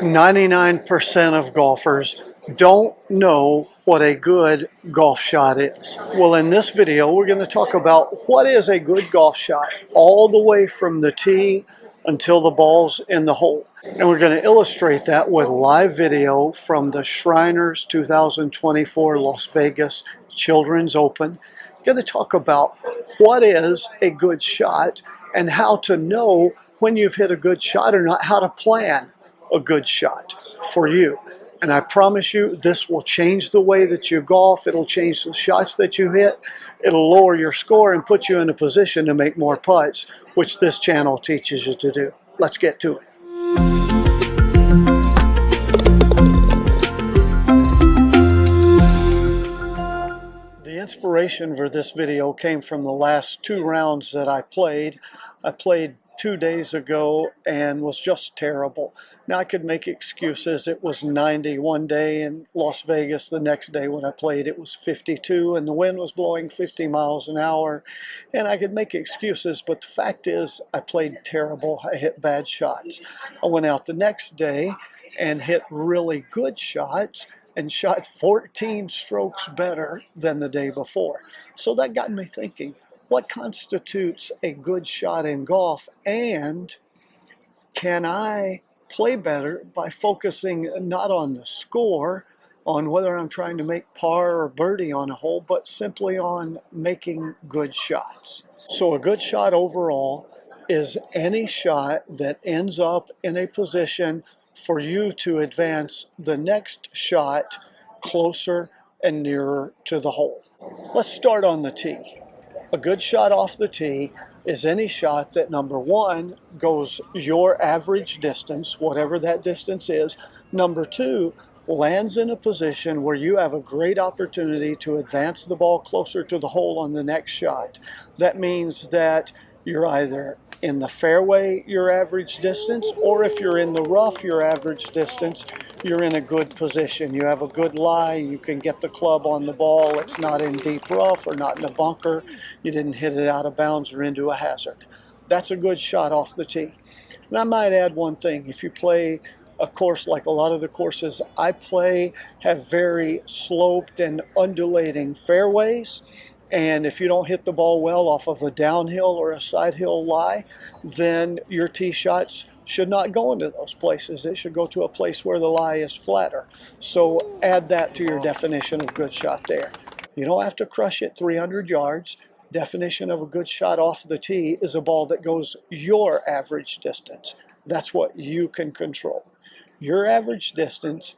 99% of golfers don't know what a good golf shot is. Well, in this video, we're going to talk about what is a good golf shot all the way from the tee until the ball's in the hole. And we're going to illustrate that with live video from the Shriners 2024 Las Vegas Children's Open. We're going to talk about what is a good shot and how to know when you've hit a good shot or not, how to plan a good shot for you. And I promise you, this will change the way that you golf. It'll change the shots that you hit. It'll lower your score and put you in a position to make more putts, which this channel teaches you to do. Let's get to it. The inspiration for this video came from the last two rounds that I played. I played 2 days ago and was just terrible. Now I could make excuses. It was 90 one day in Las Vegas. The next day when I played it was 52 and the wind was blowing 50 miles an hour. And I could make excuses, but the fact is I played terrible. I hit bad shots. I went out the next day and hit really good shots and shot 14 strokes better than the day before. So that got me thinking, what constitutes a good shot in golf, and can I play better by focusing not on the score, on whether I'm trying to make par or birdie on a hole, but simply on making good shots. So a good shot overall is any shot that ends up in a position for you to advance the next shot closer and nearer to the hole. Let's start on the tee. A good shot off the tee is any shot that, number one, goes your average distance, whatever that distance is. Number two, lands in a position where you have a great opportunity to advance the ball closer to the hole on the next shot. That means that you're either in the fairway, your average distance, or if you're in the rough, your average distance, you're in a good position. You have a good lie, you can get the club on the ball, it's not in deep rough or not in a bunker, you didn't hit it out of bounds or into a hazard. That's a good shot off the tee. And I might add one thing, if you play a course like a lot of the courses I play have very sloped and undulating fairways, and if you don't hit the ball well off of a downhill or a side hill lie, then your tee shots should not go into those places. It should go to a place where the lie is flatter. So add that to your definition of good shot there. You don't have to crush it 300 yards. Definition of a good shot off the tee is a ball that goes your average distance. That's what you can control. Your average distance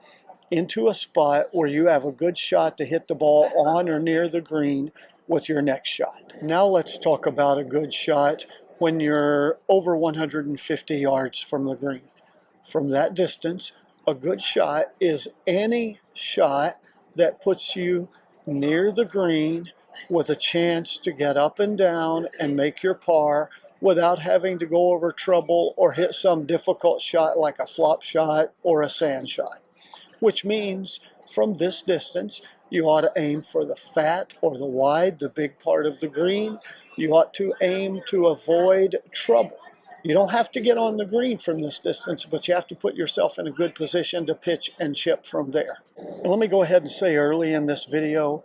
into a spot where you have a good shot to hit the ball on or near the green with your next shot. Now let's talk about a good shot when you're over 150 yards from the green. From that distance, a good shot is any shot that puts you near the green with a chance to get up and down and make your par without having to go over trouble or hit some difficult shot like a flop shot or a sand shot. Which means from this distance, you ought to aim for the fat or the wide, the big part of the green. You ought to aim to avoid trouble. You don't have to get on the green from this distance, but you have to put yourself in a good position to pitch and chip from there. Now, let me go ahead and say early in this video,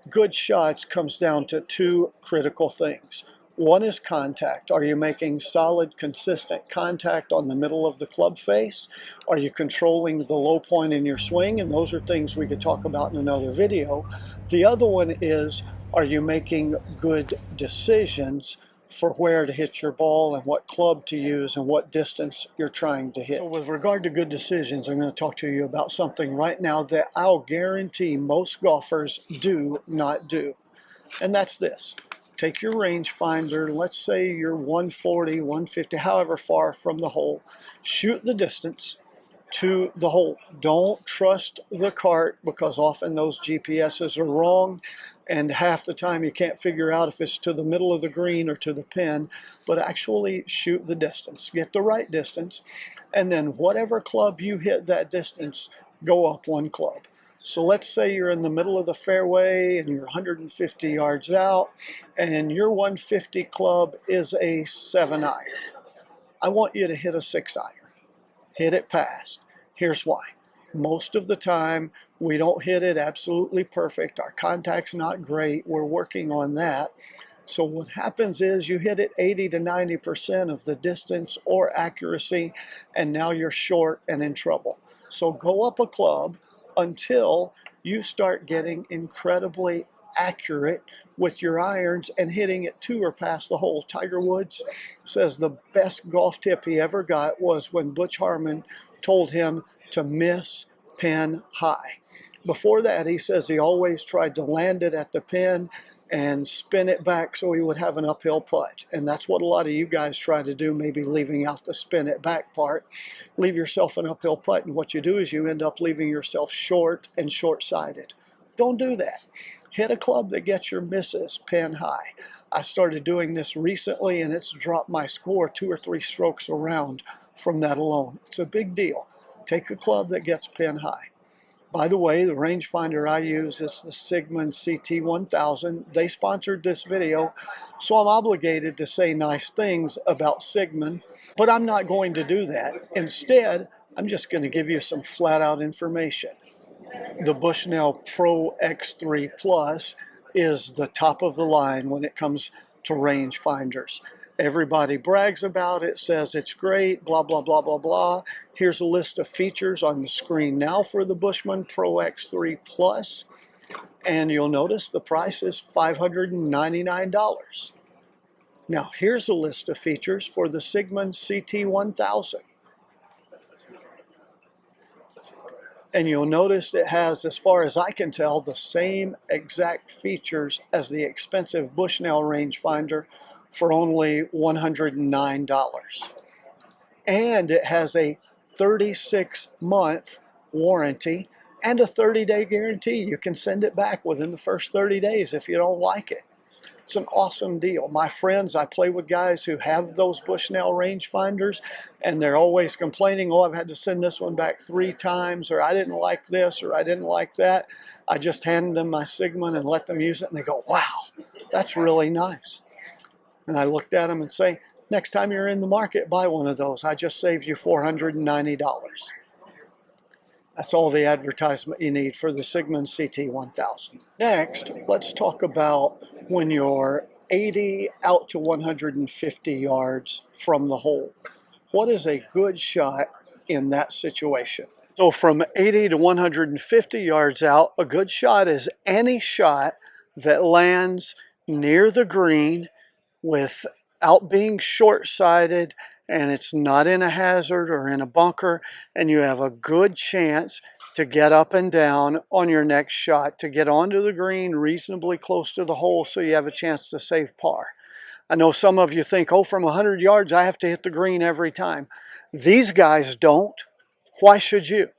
good shots comes down to two critical things. One is contact. Are you making solid, consistent contact on the middle of the club face? Are you controlling the low point in your swing? And those are things we could talk about in another video. The other one is, are you making good decisions for where to hit your ball and what club to use and what distance you're trying to hit? So with regard to good decisions, I'm going to talk to you about something right now that I'll guarantee most golfers do not do. And that's this. Take your rangefinder, let's say you're 140, 150, however far from the hole. Shoot the distance to the hole. Don't trust the cart, because often those GPSs are wrong, and half the time you can't figure out if it's to the middle of the green or to the pin, but actually shoot the distance. Get the right distance, and then whatever club you hit that distance, go up one club. So let's say you're in the middle of the fairway and you're 150 yards out and your 150 club is a 7-iron. I want you to hit a 6-iron. Hit it past. Here's why. Most of the time, we don't hit it absolutely perfect. Our contact's not great. We're working on that. So what happens is you hit it 80 to 90% of the distance or accuracy, and now you're short and in trouble. So go up a club until you start getting incredibly accurate with your irons and hitting it to or past the hole. Tiger Woods says the best golf tip he ever got was when Butch Harmon told him to miss pin high. Before that, he says he always tried to land it at the pin and spin it back so he would have an uphill putt. And that's what a lot of you guys try to do, maybe leaving out the spin it back part. Leave yourself an uphill putt, and what you do is you end up leaving yourself short and short-sighted. Don't do that. Hit a club that gets your misses pin high. I started doing this recently, and it's dropped my score 2 or 3 strokes around from that alone. It's a big deal. Take a club that gets pin high. By the way, the rangefinder I use is the Sigmund CT1000. They sponsored this video, so I'm obligated to say nice things about Sigmund, but I'm not going to do that. Instead, I'm just going to give you some flat-out information. The Bushnell Pro X3 Plus is the top of the line when it comes to rangefinders. Everybody brags about it, says it's great, blah, blah, blah, blah, blah. Here's a list of features on the screen now for the Bushman Pro X3 Plus. And you'll notice the price is $599. Now, here's a list of features for the Sigmund CT1000. And you'll notice it has, as far as I can tell, the same exact features as the expensive Bushnell rangefinder for only $109. And it has a 36-month warranty and a 30-day guarantee. You can send it back within the first 30 days if you don't like it. It's an awesome deal. My friends, I play with guys who have those Bushnell rangefinders, and they're always complaining, oh, I've had to send this one back 3 times, or I didn't like this, or I didn't like that. I just hand them my Sigmund and let them use it, and they go, wow, that's really nice. And I looked at them and say, next time you're in the market, buy one of those. I just saved you $490. That's all the advertisement you need for the Sigmund CT1000. Next, let's talk about when you're 80 out to 150 yards from the hole. What is a good shot in that situation? So from 80 to 150 yards out, a good shot is any shot that lands near the green without being short-sighted, and it's not in a hazard or in a bunker, and you have a good chance to get up and down on your next shot, to get onto the green reasonably close to the hole so you have a chance to save par. I know some of you think, oh, from 100 yards, I have to hit the green every time. These guys don't. Why should you?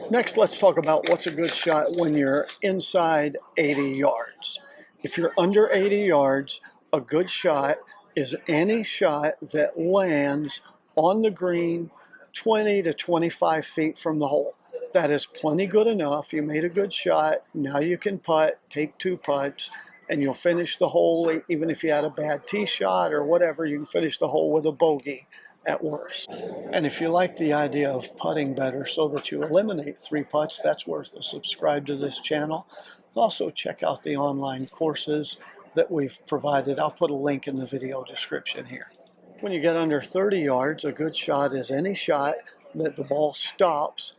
Next, let's talk about what's a good shot when you're inside 80 yards. If you're under 80 yards, a good shot is any shot that lands on the green 20 to 25 feet from the hole. That is plenty good enough. You made a good shot. Now you can putt, take 2 putts, and you'll finish the hole. Even if you had a bad tee shot or whatever, you can finish the hole with a bogey at worst. And if you like the idea of putting better so that you eliminate 3 putts, that's worth a subscribe to this channel. Also check out the online courses that we've provided. I'll put a link in the video description here. When you get under 30 yards, a good shot is any shot that the ball stops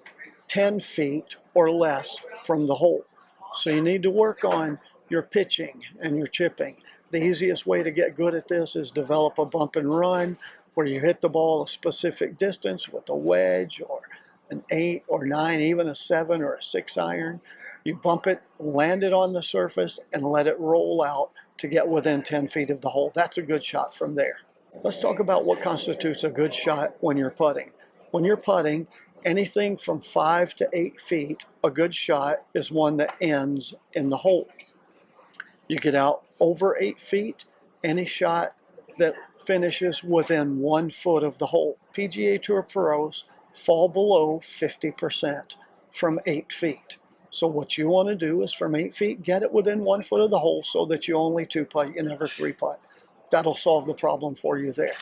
10 feet or less from the hole. So you need to work on your pitching and your chipping. The easiest way to get good at this is develop a bump and run, where you hit the ball a specific distance with a wedge or an 8 or 9, even a 7 or a 6 iron. You bump it, land it on the surface, and let it roll out to get within 10 feet of the hole. That's a good shot from there. Let's talk about what constitutes a good shot when you're putting. When you're putting, anything from 5 to 8 feet, a good shot is one that ends in the hole. You get out over 8 feet, any shot that finishes within 1 foot of the hole. PGA Tour pros fall below 50% from 8 feet. So what you want to do is from 8 feet, get it within 1 foot of the hole so that you only 2-putt, you never 3-putt. That'll solve the problem for you there.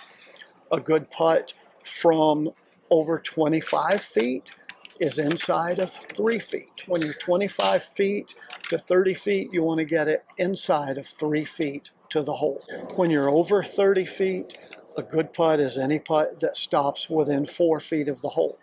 A good putt from over 25 feet is inside of 3 feet. When you're 25 feet to 30 feet, you want to get it inside of 3 feet to the hole. When you're over 30 feet, a good putt is any putt that stops within 4 feet of the hole.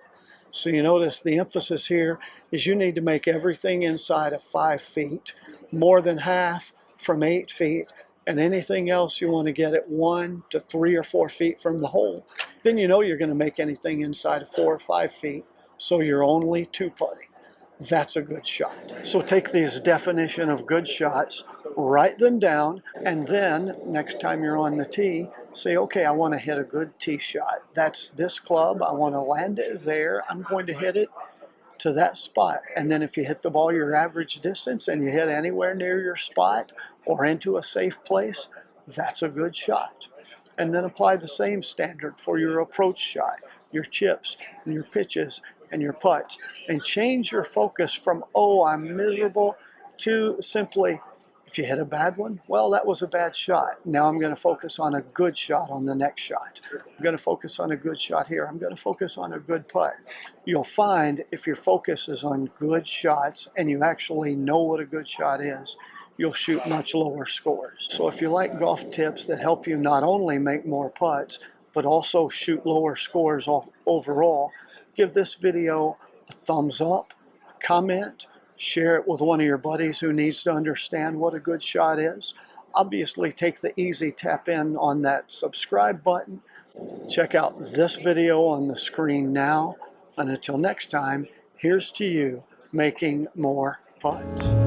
So you notice the emphasis here is you need to make everything inside of 5 feet, more than half from 8 feet, and anything else you want to get at 1 to 3 or 4 feet from the hole. Then you know you're going to make anything inside of 4 or 5 feet, so you're only 2-putting. That's a good shot. So take these definition of good shots, write them down, and then next time you're on the tee, say, okay, I want to hit a good tee shot. That's this club. I want to land it there. I'm going to hit it to that spot. And then if you hit the ball your average distance and you hit anywhere near your spot or into a safe place, that's a good shot. And then apply the same standard for your approach shot, your chips, and your pitches, and your putts. And change your focus from, oh, I'm miserable, to simply, if you hit a bad one, well, that was a bad shot. Now I'm going to focus on a good shot on the next shot. I'm going to focus on a good shot here. I'm going to focus on a good putt. You'll find if your focus is on good shots and you actually know what a good shot is, you'll shoot much lower scores. So if you like golf tips that help you not only make more putts, but also shoot lower scores overall, give this video a thumbs up, a comment, share it with one of your buddies who needs to understand what a good shot is. Obviously, take the easy tap in on that subscribe button. Check out this video on the screen now. And until next time, here's to you making more putts.